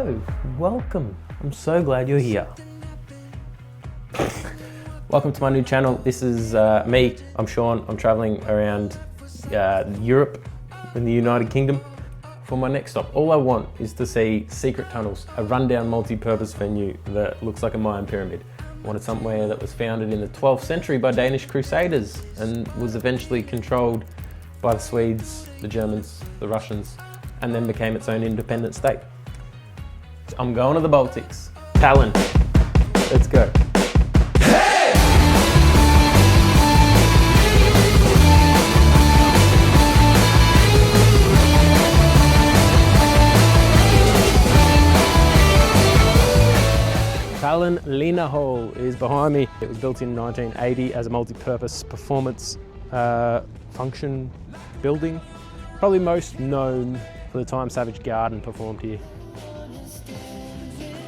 Hello, welcome. I'm so glad you're here. Welcome to my new channel. This is me. I'm Sean. I'm traveling around Europe in the United Kingdom for my next stop. All I want is to see secret tunnels, a rundown multi-purpose venue that looks like a Mayan pyramid. I wanted somewhere that was founded in the 12th century by Danish crusaders and was eventually controlled by the Swedes, the Germans, the Russians, and then became its own independent state. I'm going to the Baltics. Tallinn. Let's go. Tallinn Linnahall is behind me. It was built in 1980 as a multi-purpose performance function building. Probably most known for the time Savage Garden performed here.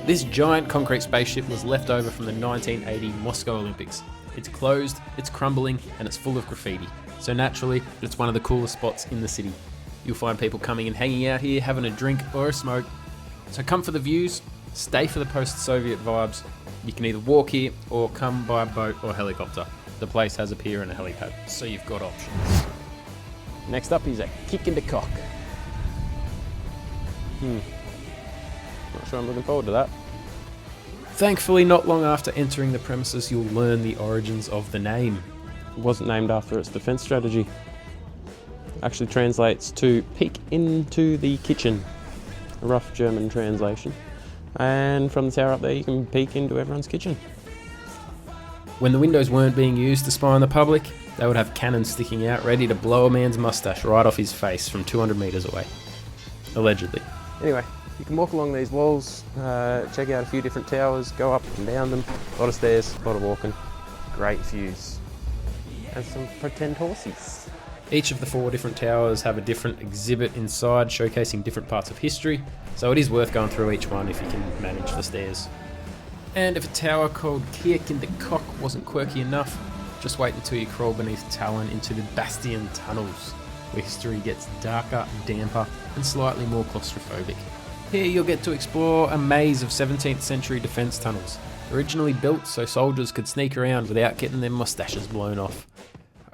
This giant concrete spaceship was left over from the 1980 Moscow Olympics. It's closed, it's crumbling, and it's full of graffiti. So naturally, it's one of the coolest spots in the city. You'll find people coming and hanging out here, having a drink or a smoke. So come for the views, stay for the post-Soviet vibes. You can either walk here or come by boat or helicopter. The place has a pier and a helipad, so you've got options. Next up is a Kiek in the cock. Not sure I'm looking forward to that. Thankfully, not long after entering the premises, you'll learn the origins of the name. It wasn't named after its defense strategy. It actually translates to peek into the kitchen, a rough German translation. And from the tower up there, you can peek into everyone's kitchen. When the windows weren't being used to spy on the public, they would have cannons sticking out ready to blow a man's mustache right off his face from 200 metres away. Allegedly. Anyway, you can walk along these walls, check out a few different towers, go up and down them. A lot of stairs, a lot of walking, great views. And some pretend horses. Each of the 4 different towers have a different exhibit inside showcasing different parts of history, so it is worth going through each one if you can manage the stairs. And if a tower called Kiek in the Cock wasn't quirky enough, just wait until you crawl beneath Tallinn into the Bastion tunnels, where history gets darker, damper, and slightly more claustrophobic. Here you'll get to explore a maze of 17th century defence tunnels, originally built so soldiers could sneak around without getting their mustaches blown off.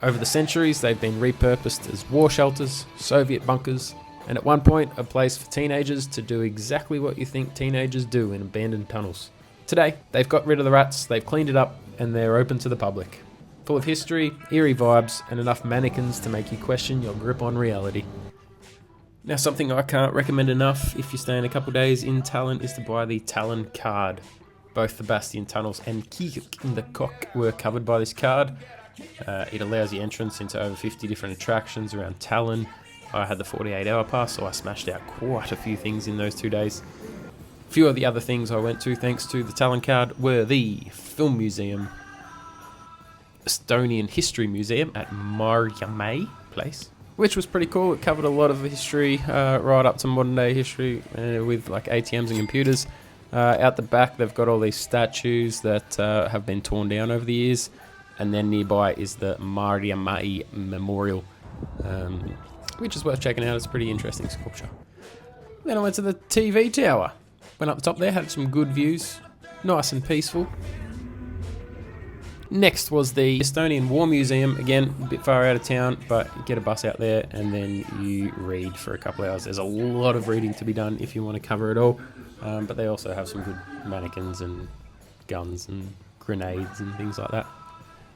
Over the centuries, they've been repurposed as war shelters, Soviet bunkers, and at one point, a place for teenagers to do exactly what you think teenagers do in abandoned tunnels. Today, they've got rid of the rats, they've cleaned it up, and they're open to the public. Full of history, eerie vibes, and enough mannequins to make you question your grip on reality. Now, something I can't recommend enough if you're staying a couple days in Tallinn is to buy the Tallinn Card. Both the Bastion tunnels and Kiek in the Cock were covered by this card. It allows you entrance into over 50 different attractions around Tallinn. I had the 48-hour pass, so I smashed out quite a few things in those 2 days. A few of the other things I went to thanks to the Tallinn Card were the Film Museum, Estonian History Museum at Panoramic place, which was pretty cool. It covered a lot of history, right up to modern day history with like ATMs and computers. Out the back they've got all these statues that have been torn down over the years, and then nearby is the Panoramic Memorial, which is worth checking out. It's a pretty interesting sculpture. Then I went to the TV tower. Went up the top there, had some good views, nice and peaceful. Next was the Estonian War Museum, again a bit far out of town, but you get a bus out there and then you read for a couple of hours. There's a lot of reading to be done if you want to cover it all, but they also have some good mannequins and guns and grenades and things like that.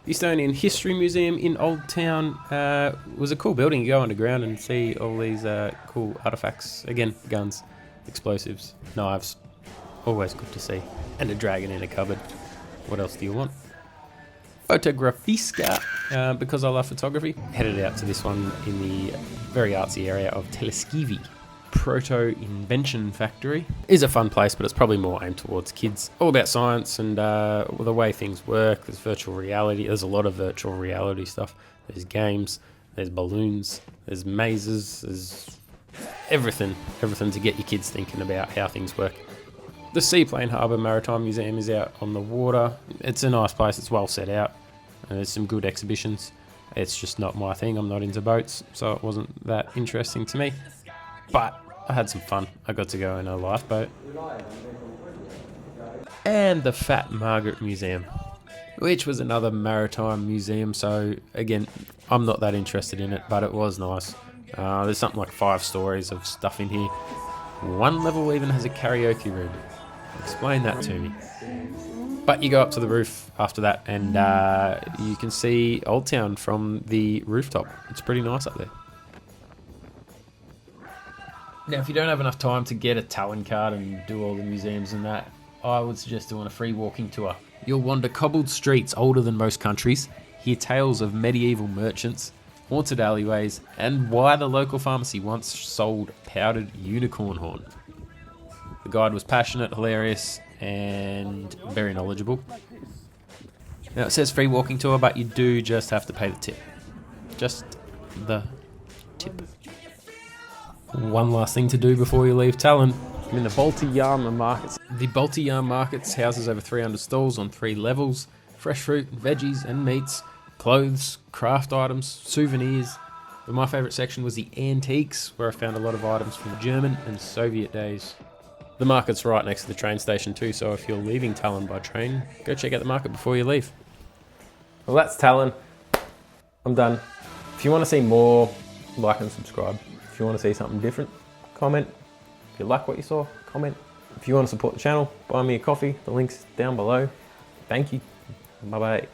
The Estonian History Museum in Old Town was a cool building. You go underground and see all these cool artifacts. Again, guns, explosives, knives, always good to see. And a dragon in a cupboard. What else do you want? Fotografiska, because I love photography. Headed out to this one in the very artsy area of Teleskivi. Proto-Invention Factory is a fun place, but it's probably more aimed towards kids. All about science and the way things work. There's virtual reality. There's a lot of virtual reality stuff. There's games. There's balloons. There's mazes. There's everything to get your kids thinking about how things work. The Seaplane Harbour Maritime Museum is out on the water. It's a nice place. It's well set out. And there's some good exhibitions. It's just not my thing. I'm not into boats, so it wasn't that interesting to me. But I had some fun. I got to go in a lifeboat. And the Fat Margaret Museum, which was another maritime museum. So again, I'm not that interested in it, but it was nice. There's something like 5 stories of stuff in here. One level even has a karaoke room. Explain that to me. But you go up to the roof after that, and you can see Old Town from the rooftop. It's pretty nice up there. Now, if you don't have enough time to get a Tallinn Card and do all the museums and that, I would suggest doing a free walking tour. You'll wander cobbled streets older than most countries, hear tales of medieval merchants, haunted alleyways, and why the local pharmacy once sold powdered unicorn horn. The guide was passionate, hilarious, and very knowledgeable. Now it says free walking tour, but you do just have to pay the tip. Just the tip. One last thing to do before you leave Tallinn. I'm in the Balti Jaam Market. The Balti Jaam Market houses over 300 stalls on 3 levels. Fresh fruit, veggies and meats, clothes, craft items, souvenirs. But my favourite section was the antiques, where I found a lot of items from German and Soviet days. The market's right next to the train station too, so if you're leaving Tallinn by train, go check out the market before you leave. Well, that's Tallinn. I'm done. If you want to see more, like and subscribe. If you want to see something different, comment. If you like what you saw, comment. If you want to support the channel, buy me a coffee. The link's down below. Thank you. Bye-bye.